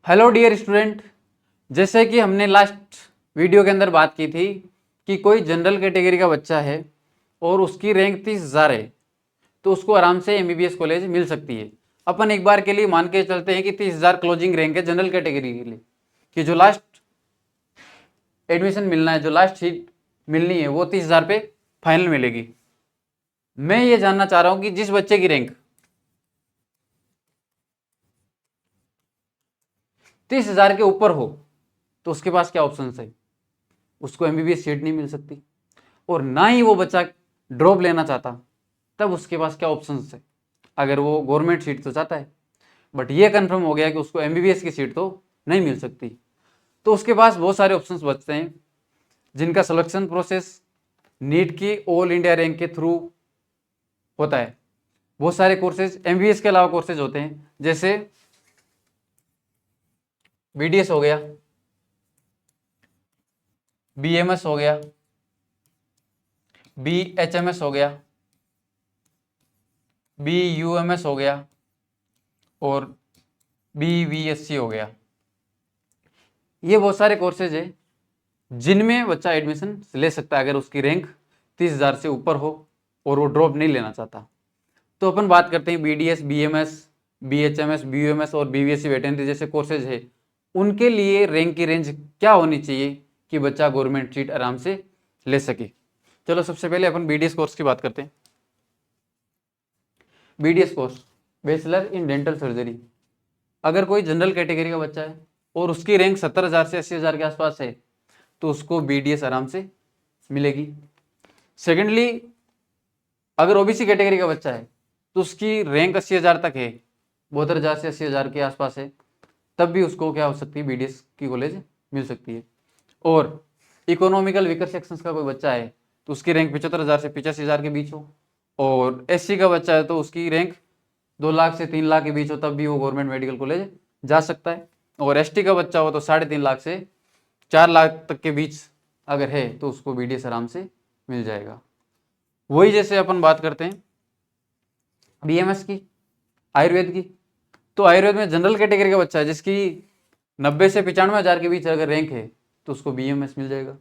Hello dear student, जैसे कि हमने लास्ट वीडियो के अंदर बात की थी कि कोई जनरल कैटेगरी का बच्चा है और उसकी रैंक 30,000 है तो उसको आराम से एमबीबीएस कॉलेज मिल सकती है। अपन एक बार के लिए मान के चलते हैं कि 30,000 क्लोजिंग रैंक है जनरल कैटेगरी के लिए, कि जो लास्ट एडमिशन मिलना है, जो लास्ट सीट मिलनी है वो 30,000 पे फाइनल मिलेगी। मैं ये जानना चाह रहा हूँ कि जिस बच्चे की रैंक 30,000 के ऊपर हो तो उसके पास क्या ऑप्शन है। उसको एमबीबीएस सीट नहीं मिल सकती, और ना ही वो बच्चा ड्रॉप लेना चाहता, तब उसके पास क्या ऑप्शन है। अगर वो गवर्नमेंट सीट तो चाहता है, बट ये कंफर्म हो गया कि उसको एमबीबीएस की सीट तो नहीं मिल सकती, तो उसके पास बहुत सारे ऑप्शंस बचते हैं जिनका सिलेक्शन प्रोसेस नीट की ऑल इंडिया रैंक के थ्रू होता है। बहुत सारे कोर्सेज एमबीबीएस के अलावा कोर्सेज होते हैं, जैसे बीडीएस हो गया, बीएमएस हो गया, बीएचएमएस हो गया, बीयूएमएस हो गया और बीवीएससी हो गया। ये बहुत सारे कोर्सेज है जिनमें बच्चा एडमिशन ले सकता है अगर उसकी रैंक 30,000 से ऊपर हो और वो ड्रॉप नहीं लेना चाहता। तो अपन बात करते हैं बीडीएस, बीएमएस, बीएचएमएस, बीयूएमएस और बीवीएससी वेटनरी जैसे कोर्सेज है, उनके लिए रैंक की रेंज क्या होनी चाहिए कि बच्चा गवर्नमेंट सीट आराम से ले सके। चलो सबसे पहले अपन बीडीएस कोर्स की बात करते हैं। BDS course bachelor in dental surgery. अगर कोई जनरल कैटेगरी का बच्चा है और उसकी रैंक 70,000 से 80,000 के आसपास है तो उसको बीडीएस आराम से मिलेगी। सेकेंडली, अगर ओबीसी कैटेगरी का बच्चा है तो उसकी रैंक 80,000 तक है, 72,000 से 80,000 के आसपास है, तब भी उसको क्या हो सकती है, बीडीएस की कॉलेज मिल सकती है। और इकोनॉमिकल वीकर सेक्शंस का कोई बच्चा है तो उसकी रैंक 75,000 से 85,000 के बीच हो, और एससी का बच्चा है तो उसकी रैंक 2 लाख से 3 लाख के बीच हो, तब भी वो गवर्नमेंट मेडिकल कॉलेज जा सकता है। और एसटी का बच्चा हो तो 3.5 लाख से 4 लाख तक के बीच अगर है तो उसको बीडीएस आराम से मिल जाएगा। वही जैसे अपन बात करते हैं बीएमएस की, आयुर्वेद की, तो आयुर्वेद में जनरल कैटेगरी का बच्चा है जिसकी 90 से 95,000 के बीच अगर रैंक है तो उसको बीएमएस मिल जाएगा।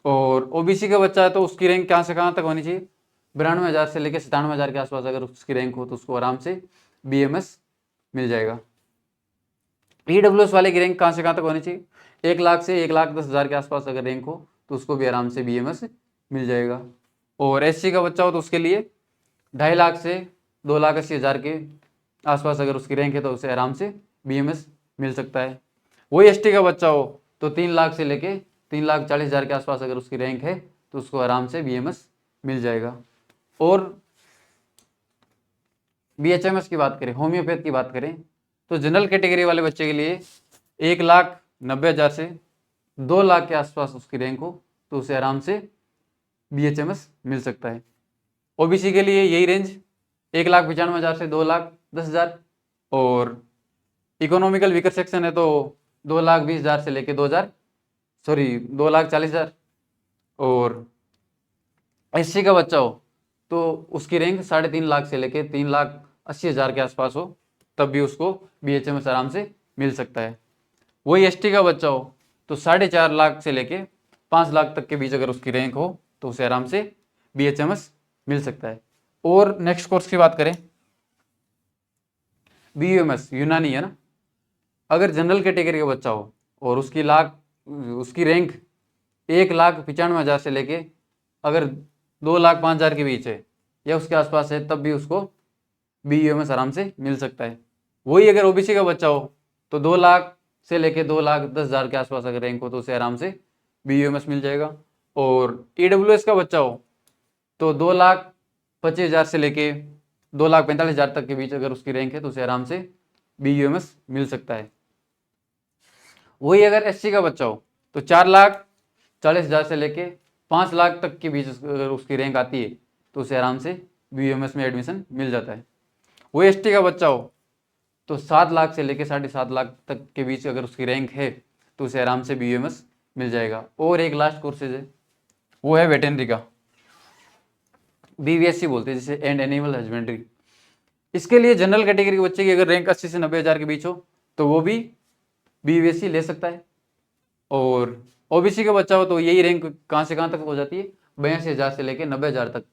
और ओबीसी का बच्चा है तो उसकी रैंक कहाँ से कहाँ तक होनी चाहिए, 92,000 से लेकर 97,000 के आसपास अगर उसकी रैंक हो तो उसको आराम से बीएमएस मिल जाएगा। ईडब्ल्यूएस वाले की रैंक कहाँ से कहाँ तक होनी चाहिए, 1 लाख से 1,10,000 के आसपास अगर रैंक हो तो उसको भी आराम से बीएमएस मिल जाएगा। और एससी का बच्चा हो तो उसके लिए 2.5 लाख से 2,80,000 के आसपास अगर उसकी रैंक है तो उसे आराम से बीएमएस मिल सकता है। वही एसटी का बच्चा हो तो 3 लाख से लेके 3,40,000 के आसपास अगर उसकी रैंक है तो उसको आराम से बीएमएस मिल जाएगा। और बीएचएमएस की बात करें, होम्योपैथ की बात करें, तो जनरल कैटेगरी वाले बच्चे के लिए 1,90,000 से 2 लाख के आसपास उसकी रैंक हो तो उसे आराम से बीएचएमएस मिल सकता है। ओबीसी के लिए यही रेंज 1,95,000 से 2,10,000, और इकोनॉमिकल वीकर सेक्शन है तो 2,20,000 से लेके 2,40,000। और एससी का बच्चा हो तो उसकी रैंक 3.5 लाख से लेके 3,80,000 के आसपास हो, तब भी उसको बीएचएमएस आराम से मिल सकता है। वही एसटी का बच्चा हो तो 4.5 लाख से लेके 5 लाख तक के बीच अगर उसकी रैंक हो तो उसे आराम से बीएचएमएस मिल सकता है। और नेक्स्ट कोर्स की बात करें, बीयूएमएस यूनानी है ना। अगर जनरल कैटेगरी का बच्चा हो और उसकी रैंक 1,95,000 से लेके अगर 2,05,000 के बीच है या उसके आसपास है, तब भी उसको बीयूएमएस आराम से मिल सकता है। वही अगर ओबीसी का बच्चा हो तो 2 लाख से लेके 2,10,000 के आसपास अगर रैंक हो तो उसे आराम से बीयूएमएस मिल जाएगा। और ईडब्ल्यूएस का बच्चा हो तो 2,25,000 से लेके 2,45,000 तक के बीच अगर उसकी रैंक है तो उसे आराम से बीयूएमएस मिल सकता है। वही अगर एससी का बच्चा हो तो 4,40,000 से लेके 5 लाख तक के बीच अगर उसकी रैंक आती है तो उसे आराम से बीयूएमएस में एडमिशन मिल जाता है। वही एसटी का बच्चा हो तो 7 लाख से लेके 7.5 लाख तक के बीच अगर उसकी रैंक है तो उसे आराम से बीयूएमएस मिल जाएगा। और एक लास्ट कोर्सेज है, वो है वेटनरी का, बीवीएससी बोलते हैं जिसे, एंड एनिमल हस्बेंड्री। इसके लिए जनरल कैटेगरी के बच्चे की अगर रैंक 80 से 90,000 के बीच हो तो वो भी BVSC ले सकता है। और OBC का बच्चा हो तो यही रैंक कहाँ से कहाँ तक हो जाती है, 82,000 से लेके 90,000 तक।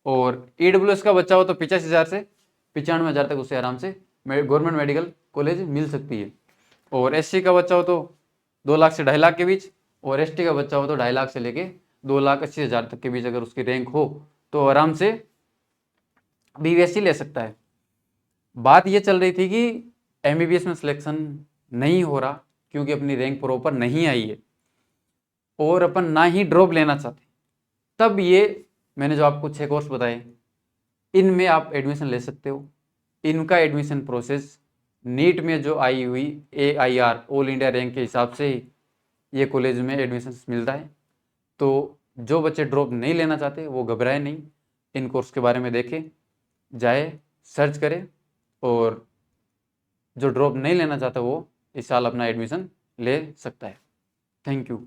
और EWS का बच्चा हो तो 85,000 से 95,000 तक उसे आराम से गवर्नमेंट मेडिकल कॉलेज मिल सकती है। और SC का बच्चा हो तो 2 लाख से 2.5 लाख के बीच, और ST का बच्चा हो तो 2.5 लाख से लेके 2,80,000 तक के बीच अगर उसकी रैंक हो तो आराम से BVSC ले सकता है। बात ये चल रही थी कि MBBS में सिलेक्शन नहीं हो रहा क्योंकि अपनी रैंक प्रॉपर नहीं आई है और अपन ना ही ड्रॉप लेना चाहते, तब ये मैंने जो आपको 6 कोर्स बताए इनमें आप एडमिशन ले सकते हो। इनका एडमिशन प्रोसेस नीट में जो आई हुई AIR ऑल इंडिया रैंक के हिसाब से ही ये कॉलेज में एडमिशन मिलता है। तो जो बच्चे ड्रॉप नहीं लेना चाहते वो घबराए नहीं, इन कोर्स के बारे में देखें, जाए सर्च करें, और जो ड्रॉप नहीं लेना चाहता वो इस साल अपना एडमिशन ले सकता है। Thank you.